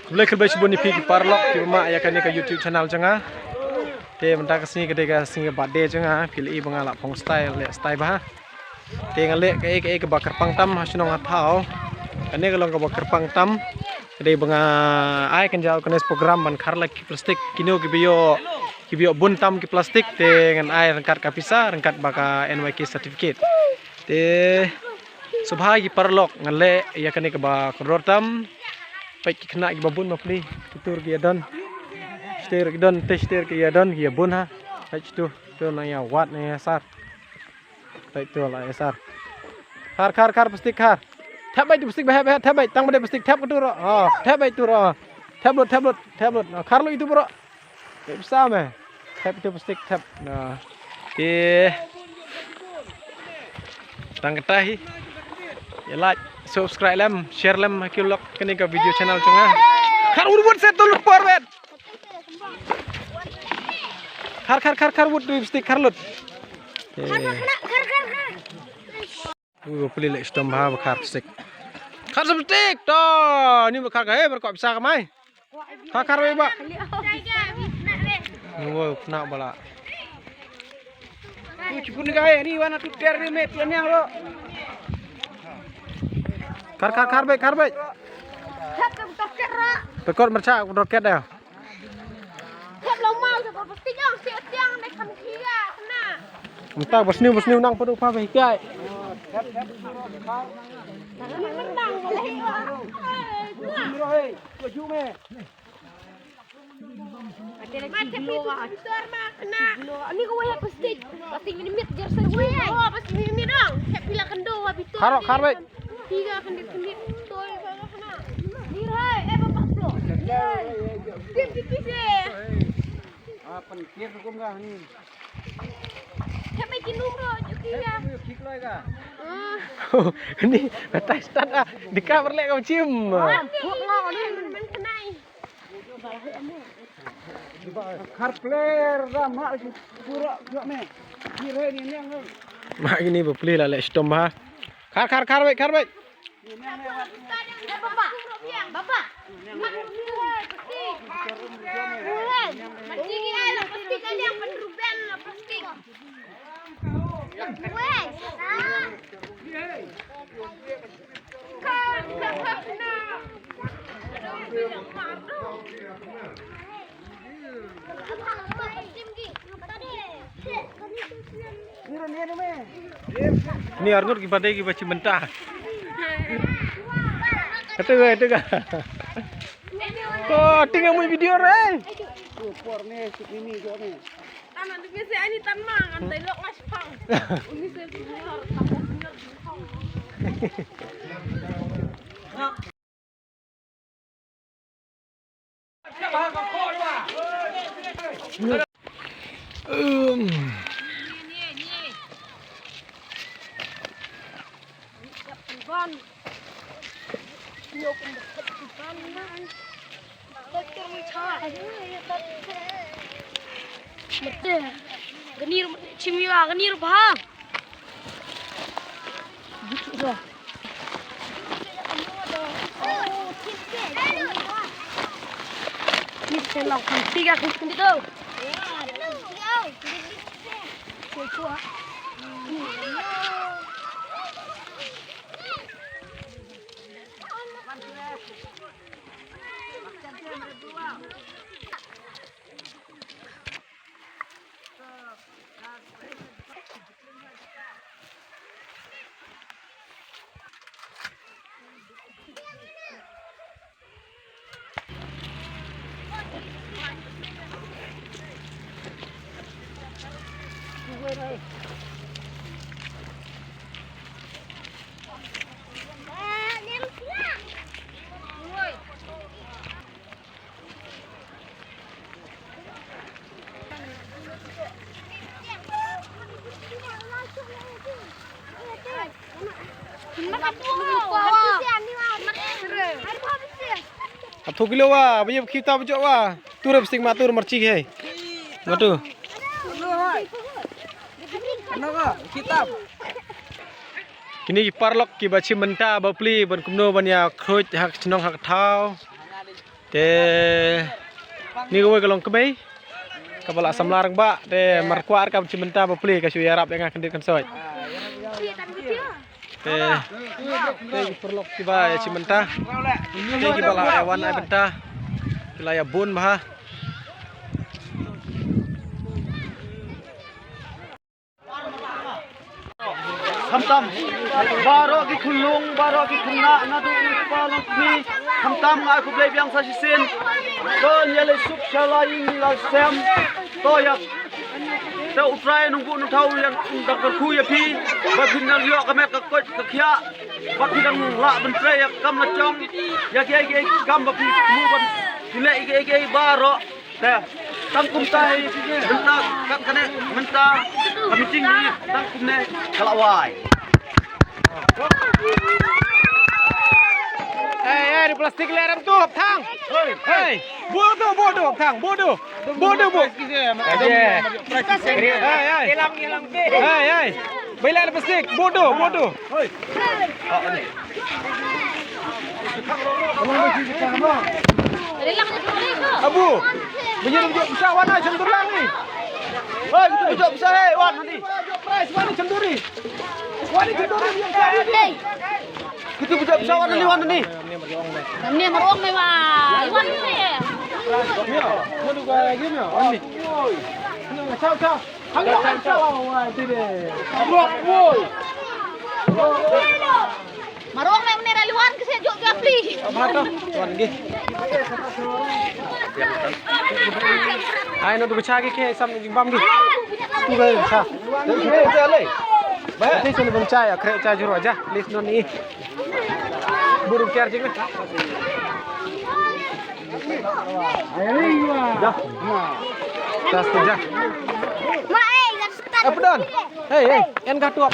Boleh kerja sebut ni pergi parlok di rumah ayah kan ni ke YouTube channel cenga. Te mentah kesini ketika singa birthday cenga pilih bengalak pong style le style bah. Te ngalek ke bakar pangtam hasunong atau. Kan ni kalau ke bakar pangtam jadi benga ay kan jauh kenes program ban karlek plastik kino kibio buntam ki plastik te ngan ay rengkat kapisa rengkat baka NYK certificate. Te subhai ki parlok ngale ya kan ni ke ba kodortam baik kena ki babun mapli tutur ki adon steer ki don tester ki adon ki bun ha baik tu na ya wat na ya sar baik tu lah ya sar kar plastik kar thap baik plastik bah thap baik tang bade plastik thap tu ro thap baik tu ro tablet kar lo itu bro bisa meh thap itu plastik thap nah tang ketahi ya like subscribe lem share lem hakilok kini ke video channel cenga kar urut set tulur porbet kar wood lipstick kar lut pilih lek stom ha kar stick kar lipstick to ni kar gae berkok bisa kamai kar we ba wo kena bala cipun gae ni wana tu ter ni met yang lo kar baik tekor mercak roket dah mentah besniu nang pedu pa baik kai kar baik tiga kendit toy kalau kena nirai bapak bro tipis penkir hukum kah ni sampai kinu bro juga kik loi kah ini batai start ah di cover lek kau cium buat ngau ni men kenai kar player dah mak pura gak me nirai ni yang mak ini beli lah lek stom ha kar baik bapak mak pasti ada pasti kalian penruben pasti ini argut kipada kibaci mentah kata ga kok tinggal mau video re por ni ini jo ni tanah tu biasa ini tanah antai lok ngaspang ini saya benar ganir cimiwa ganir bah ni selok tiga kundi tu Atau kilo wa, banyak kita bujok wa. Turap sting matur mercik hai. Matu. Kenapa? Kitab. Kini parlok ki baci menta bapli ban kumno ban ya khoj hak chnong hak thau. Te ni gue kalong kebay. Kapala samlarang ba te markuar kam cimenta ba pli ka suya rap yang kendit kan soy. Te perlok tiba ya cimenta. Te kibala awan ai benta. Kilaya bun bah. Hamtam baro ki khulung baro ki khunna na du palong ni hamtam nga ku blai biang sa sisin to nyele sup shalai la sem to ya te utrai nung bu nu thau yang dak khu ya phi ba bin nang yo ka met ka kot ka khia ba phi dang la ben tre ya kam na chong ya ke kam ba phi mu ban dile ke baro te tang kum tai benta kan kane menta kami cing ni tang kum ne kalawai Hey, di plastik lerem tuh thang. Hey, bodoh thang, bodoh bu. Hey, bela plastik, bodoh. Abu, menyerum bisa warna cendur ni. Hei, kita bujuk bisa hei, wan nanti. Price warna cenduri. Warna cenduri yang saya. Kita bujuk bisa wan nanti. Ni marong may iwan ni. Ano ba gini? Ani. Ciao. Hanggang ciao. Tide. Boy. Marong may menera liwan kasi jok gapli. Apa tuan gi. Ai no du cha ke sam jing bam gi. Tu ba sa. Kita le. Ba ti sun bang cha ya kre cha juro aja. List non ni. Burung kiar jing. Dah. Tas tu ja. Apa don? Hei, en gatuap.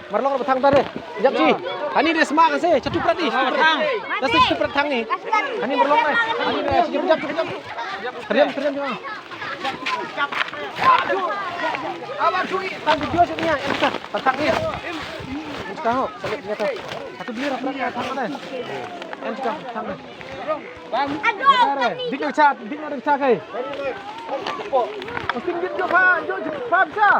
Marlong betang tadi. Jap ci. Ani dia semak kan se, catu prat ni, catu prat. Dah catu prat thang ni. Ani marlong ai. Ani dia jap. Terdiam jangan. Awak cuy, tang video sebenarnya. Entah, patang ni. Entah ho, selit ni tu. Satu beli rap lagi thang mana? En juga thang ni. Aduh, dik nak cha kai. Mesti dit jo pa, jo cha.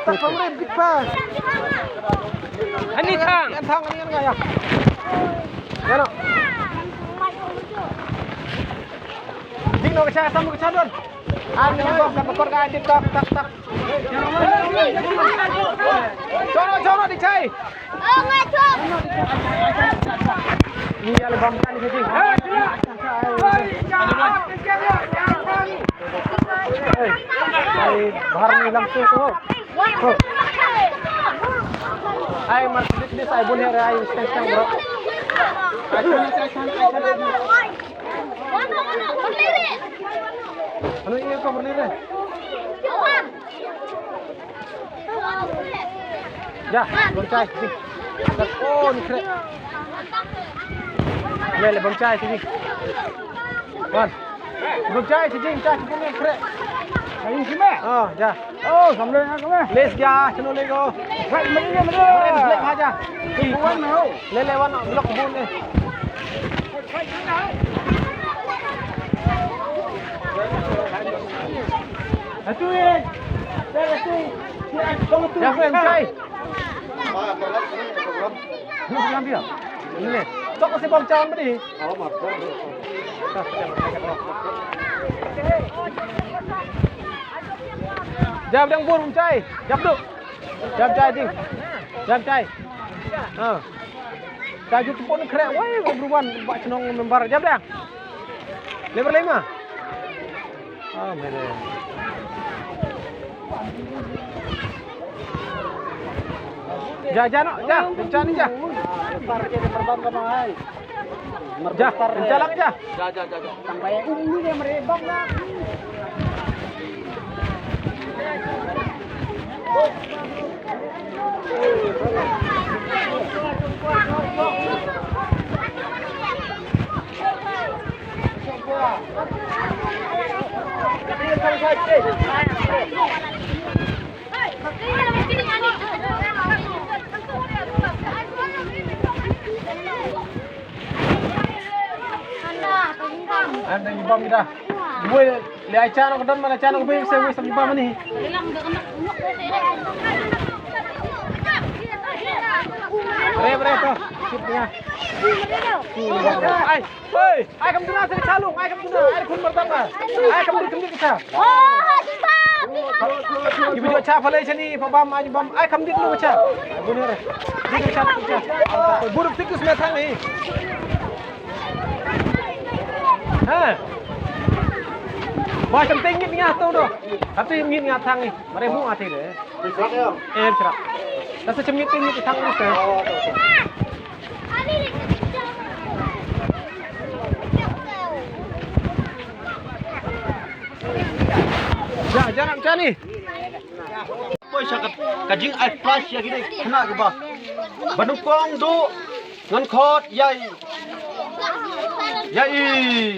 Tak pamrih dik pa. Ani thang ani kan ya. Ano? Dik no cha sam cha don. Ani ko ka pakor ka dik tak. Cono dik chai. Oh, ngacung. Ni ala bam kan ni sini. Bahar ni langsung tu. Ay Mercedes ay bunher ay stang bro. Ano ini kau berdiri? Ya, bangcai sini. Oh, ni keren. Le bangcai sini. Wan. Bangcai sini, cai sini keren. Ayo sini. Oh, ya. Oh, sambil nak kau. Les ya, channel le go. Right, mari. Lek aja. Bukan mau. Le wan blok bun ni. Atu ye. Ya, bangcai. Jangan dia. Ini. Tok si bom cawan tadi. Oh, maaf. Jam yang bom cai. Jam tu. Jam cai ding. Jam cai. Kaju tu pun keren. Wah, beruan buat cenong membar. Jam dah. Lebar 5. Ah, mere. Jangan, kencang ni jah. Terbang ke mahal. Jah, kencang lagi jah. Ja. Sampai ini dia merebak lah. Ada di bawah kita. Gue lihat cara ke dalam mana cara ke bawah saya sampai bawah ni. Bere tu. Sipnya. Ai, hei, ai kamu tuna sini calung, ai kamu tuna, ai kun pertama. Ai kamu kembali kita. Ibu juga cak falai sini, pabam aja bam. Ai kamu dulu baca. Benar. Dia baca baca. Buruk tikus metang ni. Ha. Macam tinggi ni tu doh. Tapi ngit ngat thang ni. Mari bu ati deh. Cerak. Rasa cemit ni thang ni tu. Jangan macam ni. Boy syakat kajing ai flash ya gini kena ke bah. Banukong du ngan khot yai. Yai.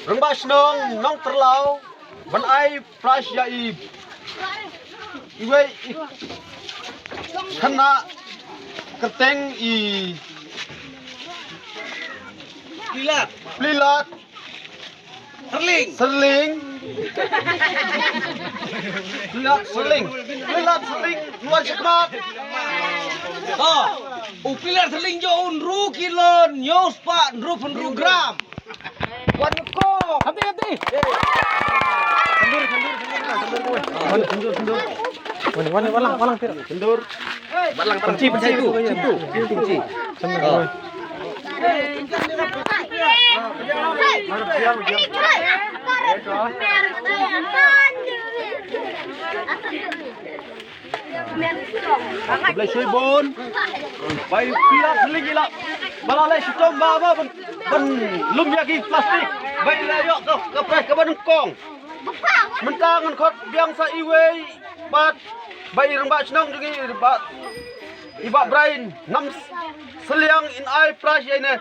Rembak senong nong terlau ban ai flash yai. Iwe kena keteng i lilat Seling. Lilat seling luar cepat. Upilar seling jo unru kilon nyos pak unru penru gram. Wan ko. Hati. Sendur. Walang tir. Sendur. Balang Penci itu. Penci. Sendur. Boleh sibun. Baik pilar seling gila. Balalai sitom baba ben lum yaki plastik. Baik layok tu kepres ke Banungkong. Mentangan khot biang sa iwe bat baik rembak senang juga bat ibak brain nam seliang in ai price ini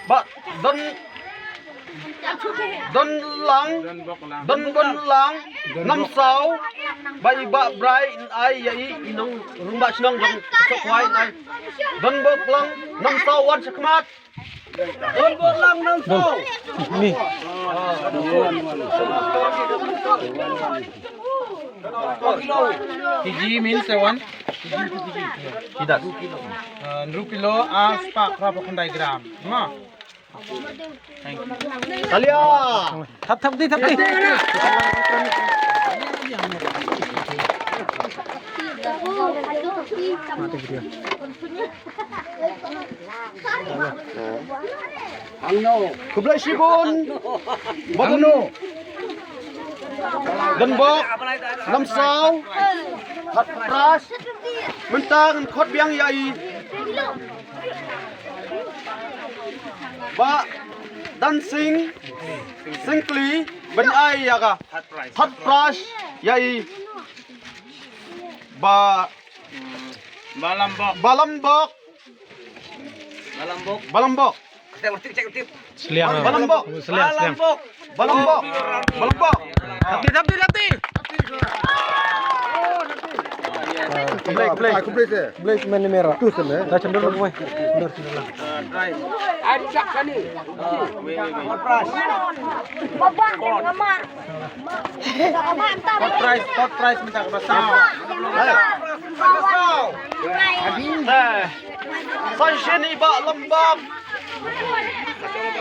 bat don lang nam sau baik ibak brain in ai yai inong rembak senang jang sok wai ai don bok lang nam sau wan sekmat don bok lang nam sau Ni. Kiji means one. tidak 2 kilo as pak berapa kundai gram? Ma. Talia Tap di. Mati dia. Kublai sibun Bagano Denbok Nam sau Hat pras Mentang khot biang yai Ba dancing Singkli Ben ai ya ka Hat pras yai Ba Balambok Seliang. Balambok Seliang. Balambok Hati. Blake main merah. Tu sana. Dah cendur lu, Cendur lah. Hot price minta ke pasar. Saya sini bak lembab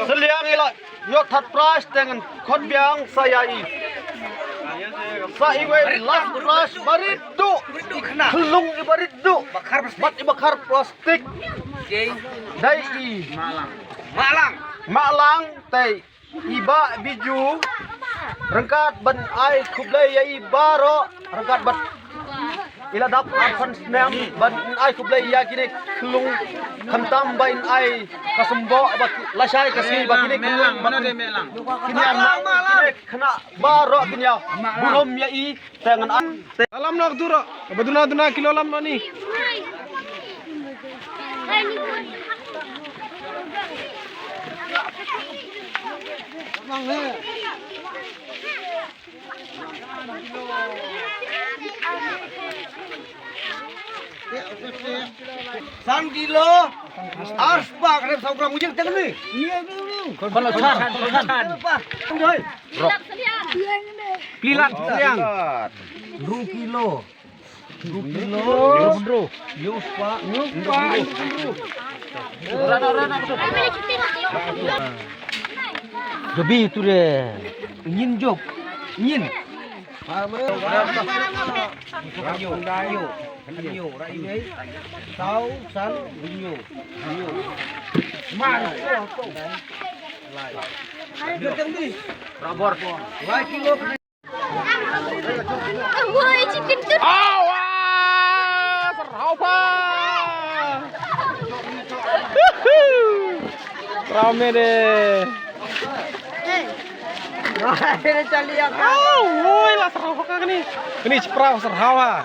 Seliang ila Yot hat pras dengan khot biang saya i Sa iwe las pras baridu Kelung i baridu Bat i bakar plastik Dai i Malang Tei Iba biju Rengkat ban ai kublai ya i baro Rengkat bat ila dap arsan snam ban ai kublai ya kini kelung khantam bain ai kasembo ba lasai kasi ba kini kelung Mana dia melang? kini kini kena baro kini ya bulom ya i tangan an Alam nak tu rak. Baduna kilo alam ni. San kilo. Arspa kerep saukra mujeng teng ni. Kalau chan. Pilat yang. 2 kilo. 2 kilo. Yus pak. Lebih tu deh. Nyin job. Nyin. Tau san vinyo. Mar. Dia tengdi. Rabor. 2 kilo. Woi, chicken tu. Awas, serau pa. Rame deh. Ini cali yang Woi lah serau ka ni. Ini ceprau serau ah.